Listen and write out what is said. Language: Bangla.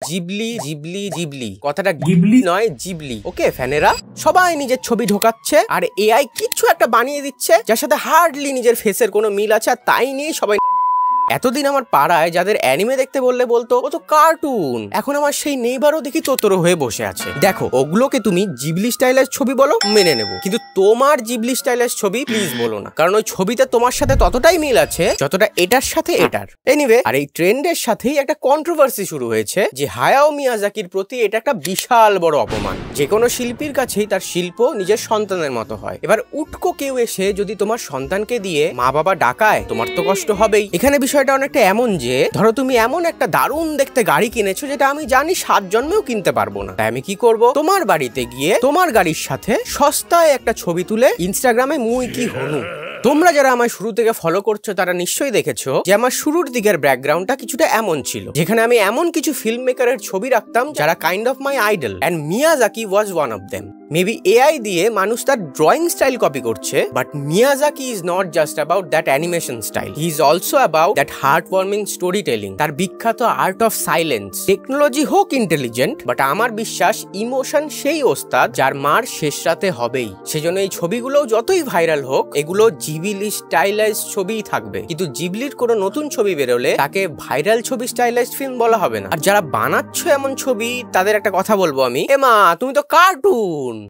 জিবলি জিবলি জিবলি, কথাটা গিবলি নয় জিবলি। ওকে ফ্যানেরা, সবাই নিজের ছবি ঢোকাচ্ছে আর এআই কিছু একটা বানিয়ে দিচ্ছে যার সাথে হার্ডলি নিজের ফেসের কোনো মিল আছে, আর তাই নিয়ে সবাই। এতদিন আমার পাড়ায় যাদের অ্যানিমে দেখতে বললে বলতো ও তো কার্টুন, এখন আমার সেই নেইবারও দেখি তোতরো হয়ে বসে আছে। দেখো, ওগুলোকে তুমি জিবলি স্টাইলের ছবি বলো, মেনে নেবো, কিন্তু তোমার জিবলি স্টাইলের ছবি প্লিজ বলো না, কারণ ওই ছবিতে তোমার সাথে ততটাই মিল আছে যতটা এটার সাথে এটার। এনিওয়ে, আর এই ট্রেন্ডের সাথেই একটা কন্ট্রোভার্সি শুরু হয়েছে যে হায়াও মিয়াজাকির প্রতি এটা একটা বিশাল বড় অপমান। যে কোনো শিল্পীর কাছেই তার শিল্প নিজের সন্তানের মতো হয়। এবার উটকো কেউ এসে যদি তোমার সন্তানকে দিয়ে মা বাবা ডাকায়, তোমার তো কষ্ট হবেই। এখানে বিষয়টা অনেকটা এমন যে ধরো তুমি এমন একটা দারুণ দেখতে গাড়ি কিনেছো যেটা আমি জানি 7 জন্মেও কিনতে পারবো না, তাই আমি কি করব, তোমার বাড়িতে গিয়ে তোমার গাড়ির সাথে সস্তায় একটা ছবি তুলে ইনস্টাগ্রামে মুই কি হনু। তোমরা যারা আমার শুরু থেকে ফলো করছো তারা নিশ্চয়ই দেখেছো যে আমার শুরুর দিকের ব্যাকগ্রাউন্ডটা কিছুটা এমন ছিল, যেখানে আমি এমন কিছু ফিল্ম মেকারের ছবি রাখতাম যারা kind of my idol, and Miyazaki was one of them. Maybe AI দিয়ে মানুষ তার ড্রয়িং স্টাইল কপি করছে, but Miyazaki is not just about that animation style, he is also about that heart warming story telling. তার বিখ্যাত আর্ট অফ সাইলেন্স। টেকনোলজি হোক ইন্টেলিজেন্ট, বাট আমার বিশ্বাস ইমোশন সেই ওস্তাদ যার মার শেষ রাতে হবেই। সেজন্য এই ছবিগুলো যতই ভাইরাল হোক, এগুলো জিবলি স্টাইলাইজ ছবিই থাকবে, কিন্তু জিবলির কোনো নতুন ছবি বেরোলে তাকে ভাইরাল ছবি স্টাইলাইজড ফিল্ম বলা হবে না। আর যারা বানাচ্ছ এমন ছবি, তাদের একটা কথা বলবো আমি, এমা তুমি তো কার্টুন,